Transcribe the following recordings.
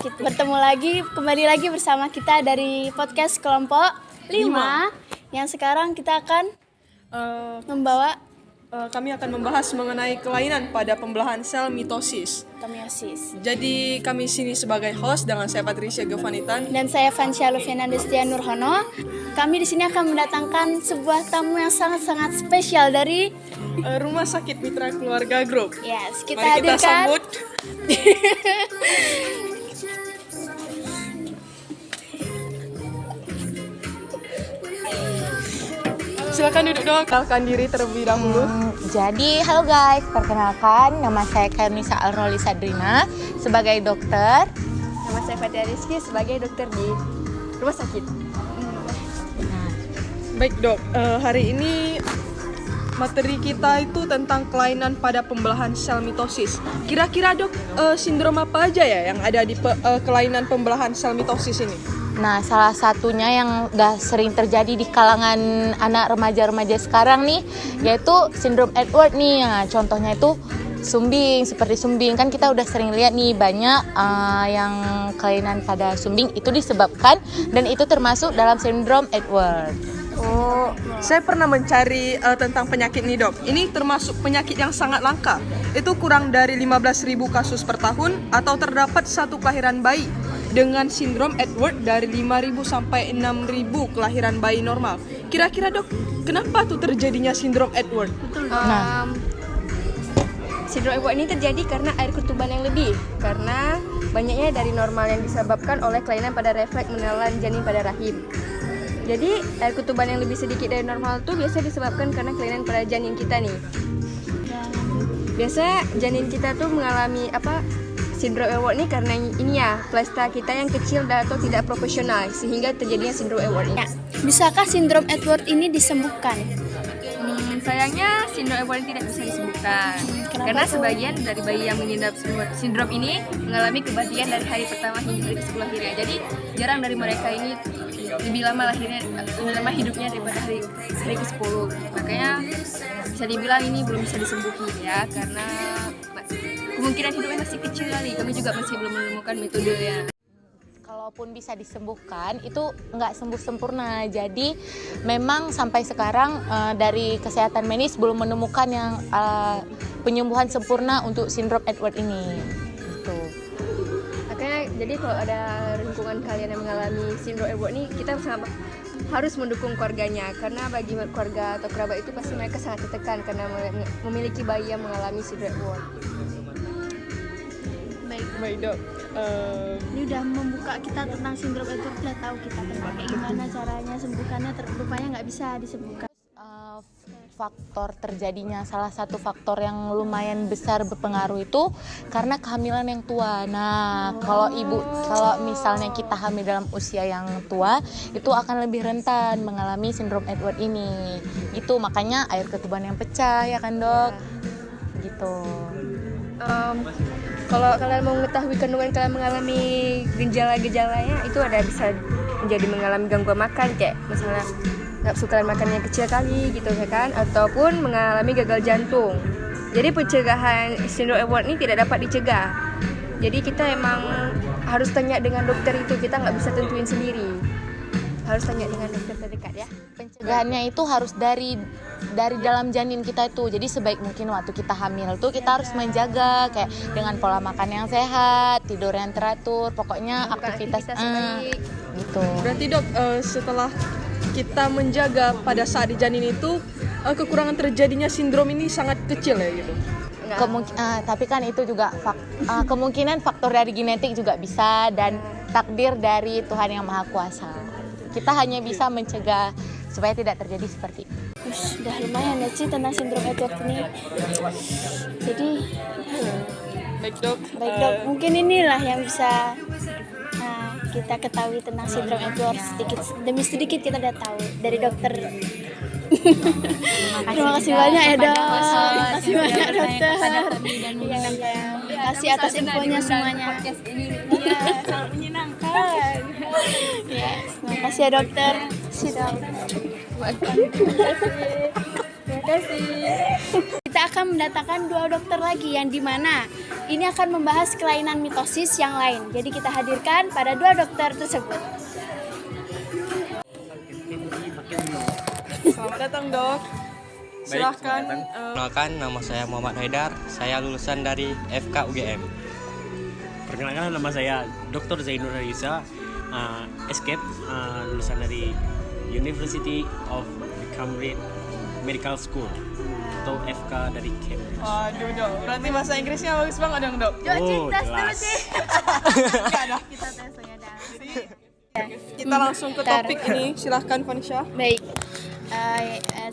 Kita bertemu lagi, kembali lagi bersama kita dari podcast kelompok 5 yang sekarang kita akan membawa kami akan membahas mengenai kelainan pada pembelahan sel mitosis. meiosis. Jadi kami sini sebagai host dengan saya Patricia Govanitan. Dan saya Vancia Lufiana Destia Nurhono. Kami di sini akan mendatangkan sebuah tamu yang sangat-sangat spesial dari Rumah Sakit Mitra Keluarga Group. Yes, kita Mari kita hadirkan. sambut. Silakan duduk dong, kenalkan diri terlebih dahulu. Jadi, halo guys, perkenalkan nama saya Kairnisa Alroli Sadrina sebagai dokter. Nama saya Fatia Rizky sebagai dokter di rumah sakit. Baik dok, hari ini materi kita itu tentang kelainan pada pembelahan sel mitosis. Kira-kira dok, sindrom apa aja ya yang ada di kelainan pembelahan sel mitosis ini? Nah, salah satunya yang udah sering terjadi di kalangan anak remaja-remaja sekarang nih, yaitu sindrom Edward nih. Nah, contohnya itu sumbing, seperti sumbing. Kan kita udah sering lihat nih banyak yang kelainan pada sumbing itu disebabkan dan itu termasuk dalam sindrom Edward. Oh, saya pernah mencari tentang penyakit ini dok. Ini termasuk penyakit yang sangat langka. Itu kurang dari 15.000 kasus per tahun atau terdapat satu kelahiran bayi dengan sindrom Edward dari 5.000 sampai 6.000 kelahiran bayi normal. Kira-kira dok, kenapa tuh terjadinya sindrom Edward? Sindrom Edward ini terjadi karena air ketuban yang lebih, karena banyaknya dari normal yang disebabkan oleh kelainan pada refleks menelan janin pada rahim. Jadi air ketuban yang lebih sedikit dari normal itu biasa disebabkan karena kelainan pada janin kita nih. Biasa janin kita tuh mengalami sindrom Edward ini karena ini ya, plasta kita yang kecil dan atau tidak proporsional sehingga terjadinya sindrom Edward ini. Ya, bisakah sindrom Edward ini disembuhkan? Sayangnya sindrom Edward tidak bisa disembuhkan karena sebagian dari bayi yang mengidap sindrom ini mengalami kematian dari hari pertama hingga hari ke-10 lahirnya. Jadi jarang dari mereka ini lebih lama hidupnya daripada hari ke-10. Makanya bisa dibilang ini belum bisa disembuhin ya, karena kemungkinan hidupnya masih kecil kali. Kami juga masih belum menemukan metodenya. Kalaupun bisa disembuhkan, itu nggak sembuh sempurna. Jadi memang sampai sekarang dari kesehatan medis belum menemukan yang penyembuhan sempurna untuk sindrom Edward ini. Gitu. Makanya jadi kalau ada lingkungan kalian yang mengalami sindrom Edward ini, kita harus mendukung keluarganya, karena bagi keluarga atau kerabat itu pasti mereka sangat tertekan karena memiliki bayi yang mengalami sindrom Edward. Baik dok. Ini udah membuka kita tentang sindrom Edward, udah tahu kita tentang kayak gimana caranya sembuhkannya, rupanya nggak bisa disembuhkan. Faktor terjadinya, salah satu faktor yang lumayan besar berpengaruh itu karena kehamilan yang tua. Nah, kalau misalnya kita hamil dalam usia yang tua, itu akan lebih rentan mengalami sindrom Edward ini. Itu makanya air ketuban yang pecah, ya kan dok? Gitu. Kalau kalian mau mengetahui kandungan kalian mengalami gejala-gejalanya, itu ada bisa menjadi mengalami gangguan makan, kayak misalnya nggak suka makan yang kecil kali gitu kan, ataupun mengalami gagal jantung. Jadi pencegahan sindrom Edward ini tidak dapat dicegah. Jadi kita emang harus tanya dengan dokter itu, kita nggak bisa tentuin sendiri. Harus tanya dengan dokter terdekat ya. Pencegahannya itu harus dari dalam janin kita itu. Jadi sebaik mungkin waktu kita hamil tuh kita harus menjaga kayak dengan pola makan yang sehat, tidur yang teratur, pokoknya aktivitas baik. Gitu. Berarti dok, setelah kita menjaga pada saat di janin itu, kekurangan terjadinya sindrom ini sangat kecil ya gitu. Tapi kan itu juga kemungkinan faktor dari genetik juga bisa, dan takdir dari Tuhan yang Maha Kuasa. Kita hanya bisa mencegah supaya tidak terjadi seperti itu. Udah lumayan ya sih tentang sindrom Edward ini. Jadi Baik dok. Mungkin inilah yang bisa kita ketahui tentang sindrom Edward. Sedikit demi sedikit kita udah tahu dari dokter. Terima kasih banyak ya dok. Terima kasih banyak dokter. Terima kasih atas infonya semuanya. Iya, sangat menyenangkan. Terima kasih ya dokter. Terima kasih. Kita akan kita mendatangkan 2 dokter lagi yang dimana ini akan membahas kelainan mitosis yang lain. Jadi kita hadirkan pada 2 dokter tersebut. Selamat datang dok. Silahkan. Perkenalkan, nama saya Muhammad Haidar. Saya lulusan dari FK UGM. Perkenalkan, nama saya Dr. Zainur Risa, Escape, lulusan dari University of Cambridge Medical School atau FK dari Cambridge. Waduh dok, berarti bahasa Inggrisnya bagus banget dong dok. Oh, jelas. Kita tes ya dah. Kita langsung ke topik ini. Silahkan Vanisha. Baik.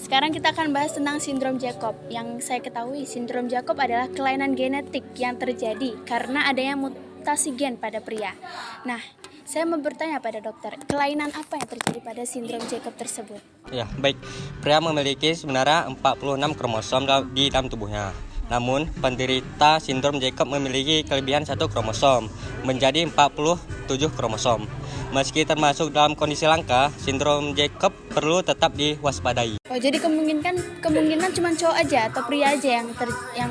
Sekarang kita akan bahas tentang sindrom Jacob. Yang saya ketahui, sindrom Jacob adalah kelainan genetik yang terjadi karena adanya mutasi gen pada pria. Nah, saya mau bertanya pada dokter, kelainan apa yang terjadi pada sindrom Jacob tersebut? Ya, baik. Pria memiliki sebenarnya 46 kromosom di dalam tubuhnya. Namun, penderita sindrom Jacob memiliki kelebihan 1 kromosom, menjadi 47 kromosom. Meski termasuk dalam kondisi langka, sindrom Jacob perlu tetap diwaspadai. Oh, jadi kemungkinan cuma cowok aja atau pria aja yang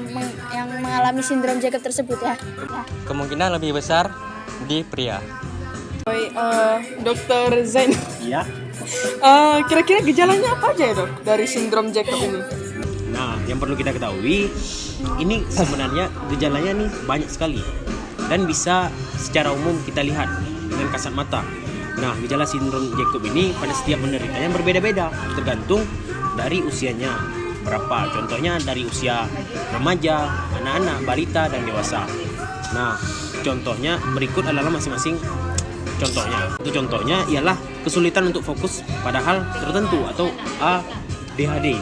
mengalami sindrom Jacob tersebut ya? Kemungkinan lebih besar di pria. Baik, Dokter Zain. Iya. Kira-kira gejalanya apa aja ya dok dari sindrom Jacob ini? Nah, yang perlu kita ketahui, ini sebenarnya gejalanya nih banyak sekali dan bisa secara umum kita lihat dengan kasat mata. Nah, gejala sindrom Jacob ini pada setiap penderitanya berbeda-beda, tergantung dari usianya berapa. Contohnya dari usia remaja, anak-anak, balita, dan dewasa. Nah, contohnya berikut adalah masing-masing contohnya. Itu contohnya ialah kesulitan untuk fokus pada hal tertentu atau ADHD.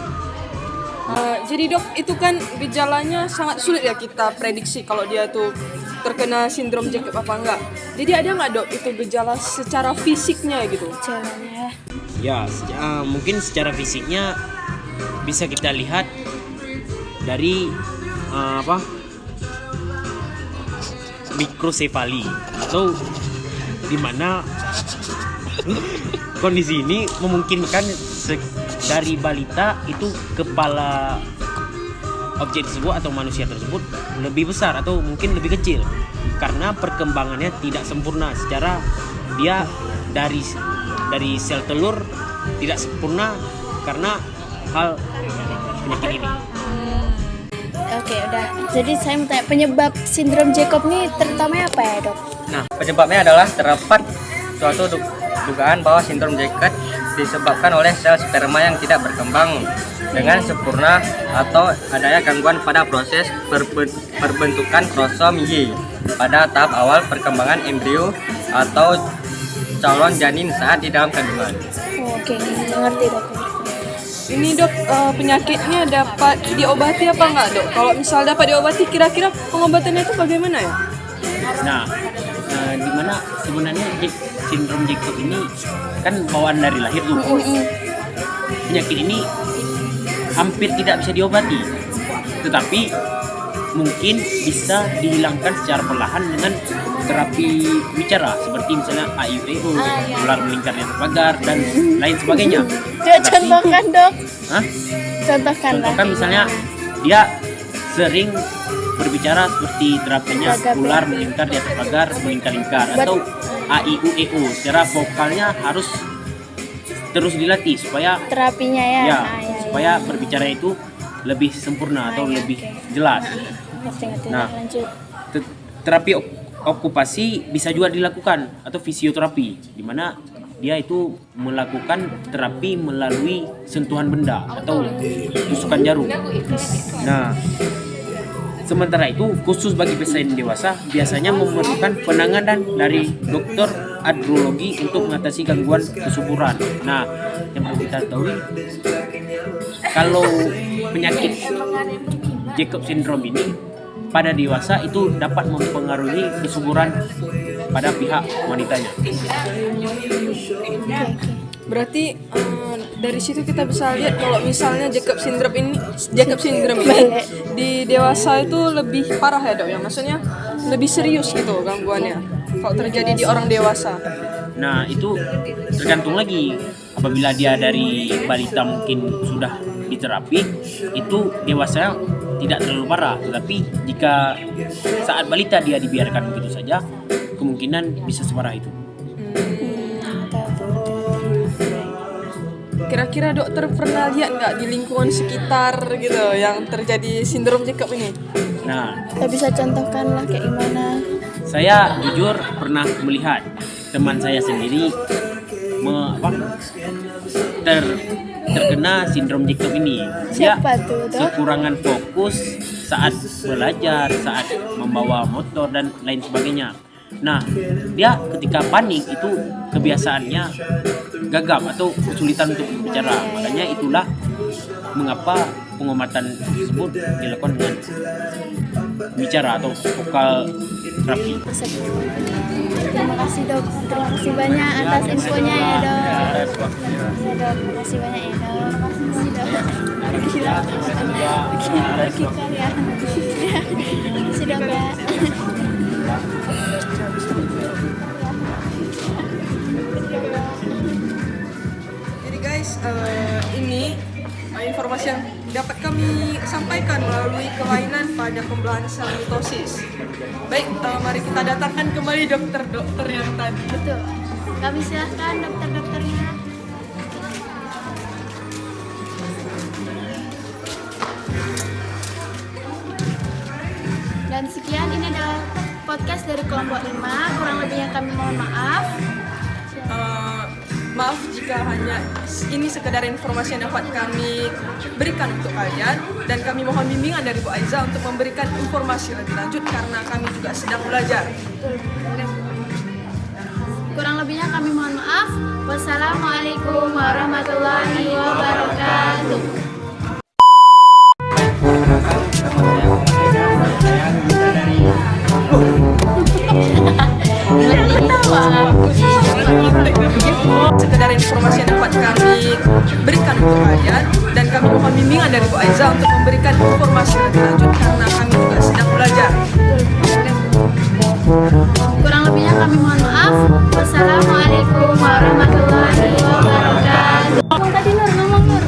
Jadi dok, itu kan gejalanya sangat sulit ya kita prediksi kalau dia tuh terkena sindrom Jacob apa enggak. Jadi ada nggak dok itu gejala secara fisiknya gitu? Jalannya. Ya, mungkin secara fisiknya bisa kita lihat dari mikrosefali atau di mana kondisi ini memungkinkan dari balita itu kepala objek tersebut atau manusia tersebut lebih besar atau mungkin lebih kecil karena perkembangannya tidak sempurna secara dia dari sel telur tidak sempurna karena hal penyakit ini. Oke, udah. Jadi saya mau tanya, penyebab sindrom Jacob ini terutamanya apa ya dok? Nah, penyebabnya adalah terdapat suatu dugaan bahwa sindrom Jacob disebabkan oleh sel sperma yang tidak berkembang dengan sempurna atau adanya gangguan pada proses perbentukan kromosom Y pada tahap awal perkembangan embrio atau calon janin saat di dalam kandungan. Oh, oke, mengerti dok. Ini dok, penyakitnya dapat diobati apa enggak dok? Kalau misal dapat diobati, kira-kira pengobatannya itu bagaimana ya? Nah, di mana sebenarnya sindrom Jacob ini kan bawaan dari lahir tuh. Penyakit ini hampir tidak bisa diobati, tetapi mungkin bisa dihilangkan secara perlahan dengan terapi bicara seperti misalnya AIUEO, ular melingkar di atas pagar dan lain sebagainya. Contohkan dok. Hah? Contohkan misalnya dia sering berbicara seperti terapinya ular melingkar di atas pagar, melingkar-lingkar atau AIUEO. Secara vokalnya harus terus dilatih supaya terapinya ya. Supaya berbicara itu lebih sempurna atau lebih jelas. Nah, lanjut. Terapi okupasi bisa juga dilakukan atau fisioterapi di mana dia itu melakukan terapi melalui sentuhan benda atau tusukan jarum. Nah, sementara itu khusus bagi pasien dewasa biasanya memerlukan penanganan dari dokter andrologi untuk mengatasi gangguan kesuburan. Nah, yang perlu kita tahu kalau penyakit Jacob syndrome ini pada dewasa itu dapat mempengaruhi kesuburan pada pihak wanitanya. Berarti dari situ kita bisa lihat kalau misalnya Jacob syndrome ini di dewasa itu lebih parah ya dok ya, maksudnya lebih serius gitu gangguannya kalau terjadi di orang dewasa. Nah, itu tergantung lagi apabila dia dari balita mungkin sudah diterapi itu dewasa tidak terlalu parah, tetapi jika saat balita dia dibiarkan begitu saja, kemungkinan bisa separah itu. Kira-kira dokter pernah lihat nggak di lingkungan sekitar gitu yang terjadi sindrom Jacob ini? Nah, Kita bisa contohkan lah kayak gimana. saya jujur pernah melihat teman saya sendiri terkena sindrom Jacob ini. Dia Siapa tuh, Dok? kekurangan fokus saat belajar, saat membawa motor dan lain sebagainya. Nah, dia ketika panik itu kebiasaannya gagap atau kesulitan untuk berbicara. Makanya itulah mengapa pengobatan tersebut dilakukan dengan bicara atau vokal terapi. Terima kasih dok, terima kasih banyak atas infonya ya dok. Ya dok, terima kasih banyak ya dok. Terima kasih dok. Terima kasih dok ya. Jadi guys, ini informasi yang dapat kami sampaikan melalui kelainan pada pembelahan sel mitosis. Baik, mari kita datangkan kembali dokter-dokter yang tadi. Betul. Kami silahkan dokter-dokternya. Dan sekian, ini adalah podcast dari kelompok 5. Kurang lebihnya kami mohon maaf. Maaf jika hanya ini sekedar informasi yang dapat kami berikan untuk kalian, dan kami mohon bimbingan dari Bu Aiza untuk memberikan informasi lebih lanjut karena kami juga sedang belajar. Kurang lebihnya kami mohon maaf. Wassalamualaikum warahmatullahi wabarakatuh. Sekedar informasi yang dapat kami berikan untuk kalian, dan kami mohon bimbingan dari Bu Aiza untuk memberikan informasi lebih lanjut karena kami juga sedang belajar. Kurang lebihnya kami mohon maaf. Wassalamualaikum warahmatullahi wabarakatuh. Tadi Nur ngomong Nur.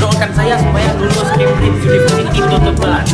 Doakan saya supaya lulus University Toto Belan.